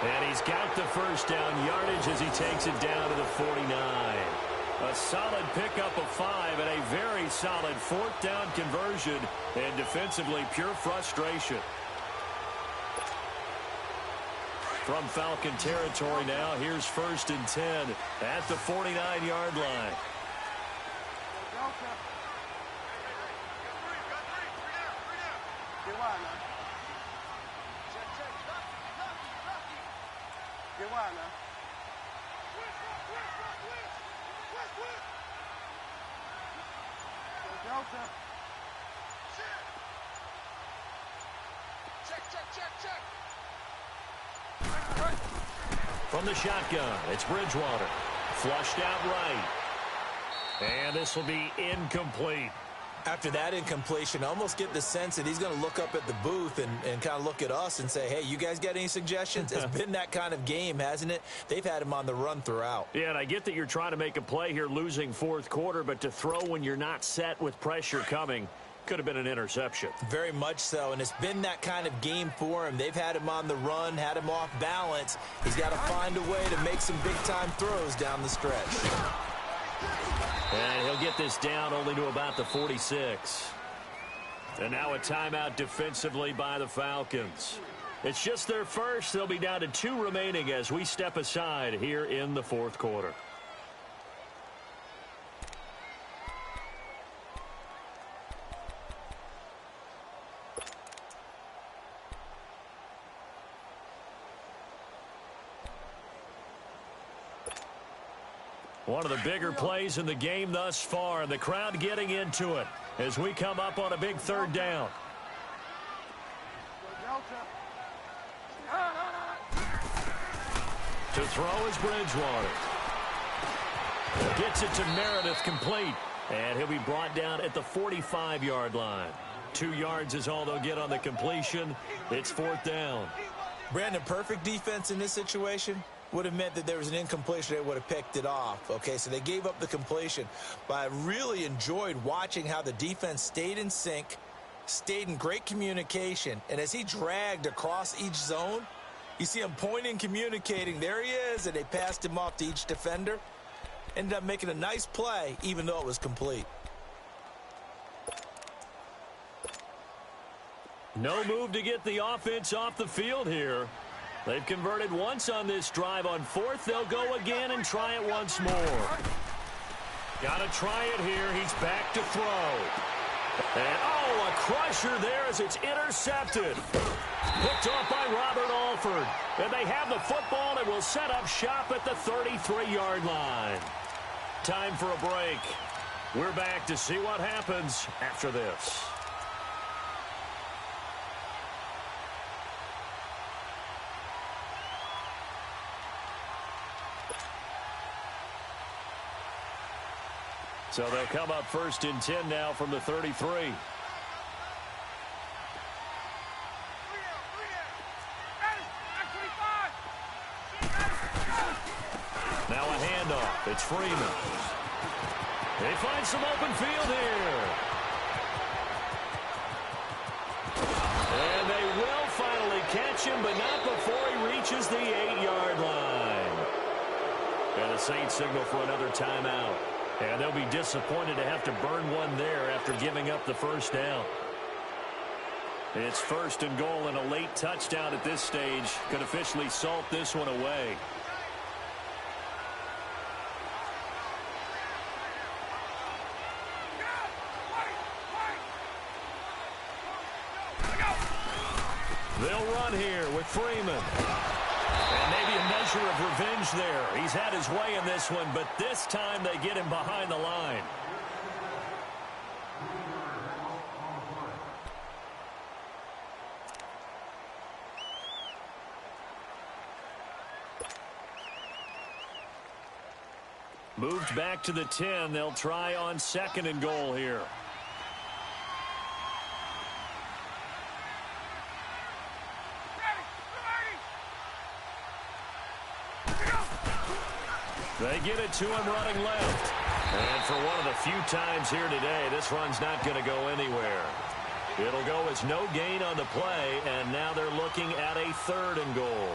Speaker 3: And he's got the first down yardage as he takes it down to the 49. A solid pickup of 5 and a very solid 4th down conversion. And defensively, pure frustration. From Falcon territory now, here's 1st and 10 at the 49-yard line. From the shotgun, it's Bridgewater. Flushed out right. And this will be incomplete.
Speaker 4: After that incompletion, I almost get the sense that he's going to look up at the booth and kind of look at us and say, hey, you guys got any suggestions? It's been that kind of game, hasn't it? They've had him on the run throughout.
Speaker 3: Yeah, and I get that you're trying to make a play here losing 4th quarter, but to throw when you're not set with pressure coming could have been an interception.
Speaker 4: Very much so, and it's been that kind of game for him. They've had him on the run, had him off balance. He's got to find a way to make some big-time throws down the stretch.
Speaker 3: And he'll get this down only to about the 46. And now a timeout defensively by the Falcons. It's just their first. They'll be down to 2 remaining as we step aside here in the 4th quarter. One of the bigger plays in the game thus far, and the crowd getting into it as we come up on a big 3rd down. To throw is Bridgewater. Gets it to Meredith, complete. And he'll be brought down at the 45-yard line. 2 yards is all they'll get on the completion. It's 4th down.
Speaker 4: Brandon, perfect defense in this situation would have meant that there was an incompletion. They would have picked it off. Okay, so they gave up the completion. But I really enjoyed watching how the defense stayed in sync, stayed in great communication. And as he dragged across each zone, You see him pointing, communicating. There he is, and they passed him off to each defender. Ended up making a nice play, even though it was complete.
Speaker 3: No move to get the offense off the field here. They've converted once on this drive. On fourth, they'll go again and try it once more. Got to try it here. He's back to throw. And, oh, a crusher there as it's intercepted. Picked off by Robert Alford. And they have the football and will set up shop at the 33-yard line. Time for a break. We're back to see what happens after this. So they'll come up first and 10 now from the 33. Now a handoff. It's Freeman. They find some open field here. And they will finally catch him, but not before he reaches the 8-yard line. And the Saints signal for another timeout. And they'll be disappointed to have to burn one there after giving up the first down. It's first and goal, and a late touchdown at this stage could officially salt this one away. They'll run here with Freeman. And maybe a measure of revenge there. He's had his way in this one, but this time they get him behind the line. Moved back to the 10. They'll try on second and goal here. They get it to him running left. And for one of the few times here today, this run's not going to go anywhere. It'll go as no gain on the play, and now they're looking at a third and goal.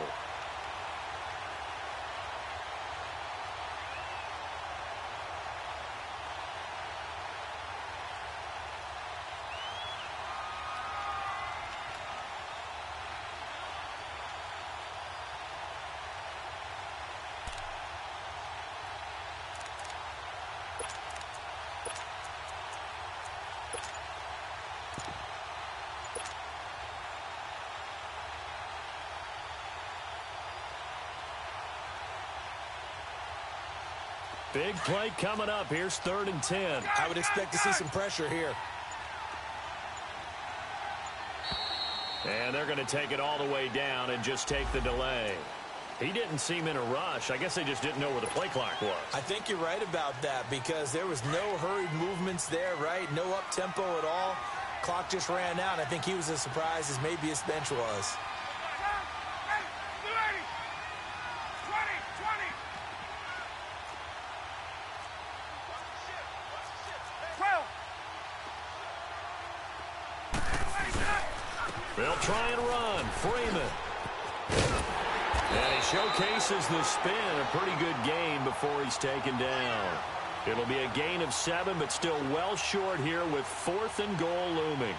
Speaker 3: Big play coming up. Here's 3rd and 10.
Speaker 4: I would expect to see some pressure here.
Speaker 3: And they're going to take it all the way down and just take the delay. He didn't seem in a rush. I guess they just didn't know where the play clock was.
Speaker 4: I think you're right about that because there was no hurried movements there, right? No up-tempo at all. Clock just ran out. I think he was as surprised as maybe his bench was.
Speaker 3: They'll try and run. Freeman. And he showcases the spin. A pretty good gain before he's taken down. It'll be a gain of 7, but still well short here with 4th and goal looming.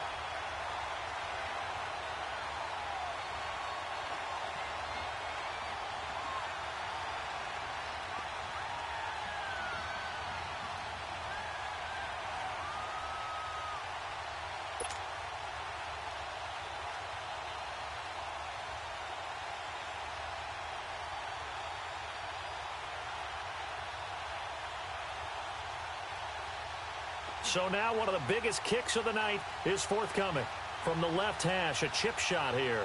Speaker 3: So now one of the biggest kicks of the night is forthcoming. From the left hash, a chip shot here.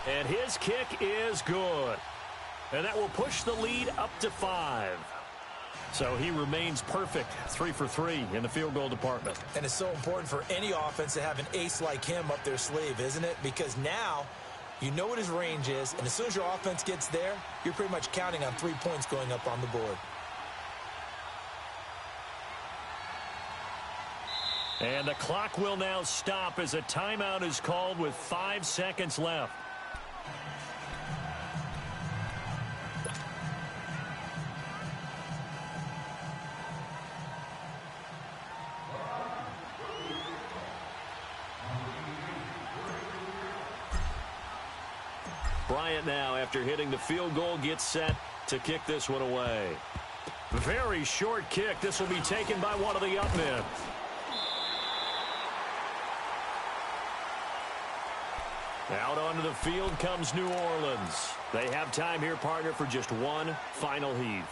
Speaker 3: And his kick is good. And that will push the lead up to 5. So he remains perfect, 3 for 3 in the field goal department.
Speaker 4: And it's so important for any offense to have an ace like him up their sleeve, isn't it? Because now You know what his range is, and as soon as your offense gets there, you're pretty much counting on 3 points going up on the board.
Speaker 3: And the clock will now stop as a timeout is called with 5 seconds left. Bryant now, after hitting the field goal, gets set to kick this one away. Very short kick. This will be taken by one of the up men. Out onto the field comes New Orleans. They have time here, partner, for just one final heave.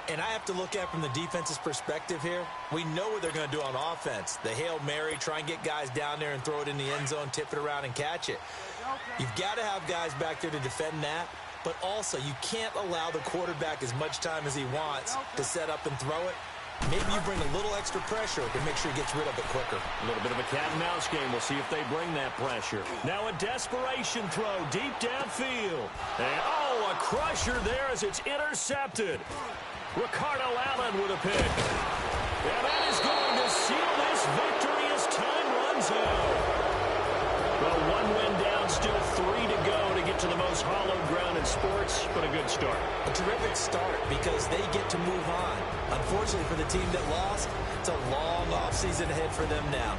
Speaker 4: And I have to look at it from the defense's perspective here. We know what they're going to do on offense. The Hail Mary, try and get guys down there and throw it in the end zone, tip it around and catch it. You've got to have guys back there to defend that, but also you can't allow the quarterback as much time as he wants to set up and throw it. Maybe you bring a little extra pressure to make sure he gets rid of it quicker.
Speaker 3: A little bit of a cat and mouse game. We'll see if they bring that pressure. Now a desperation throw deep downfield. And, oh, a crusher there as it's intercepted. Ricardo Allen with a pick. And that is going to seal this victory as time runs out. Well, one win down, still 3 to go to get to the most hallowed ground in sports, but a good start.
Speaker 4: A terrific start because they get to move on. Unfortunately for the team that lost, it's a long offseason ahead for them now.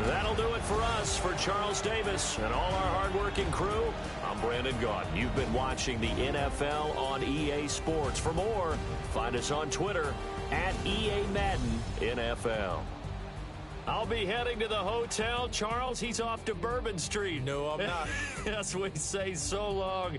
Speaker 3: That'll do it for us. For Charles Davis and all our hardworking crew, I'm Brandon Gaudin. You've been watching the NFL on EA Sports. For more, find us on Twitter at EA Madden NFL. I'll be heading to the hotel. Charles, he's off to Bourbon Street.
Speaker 4: No, I'm not.
Speaker 3: Yes, we say so long.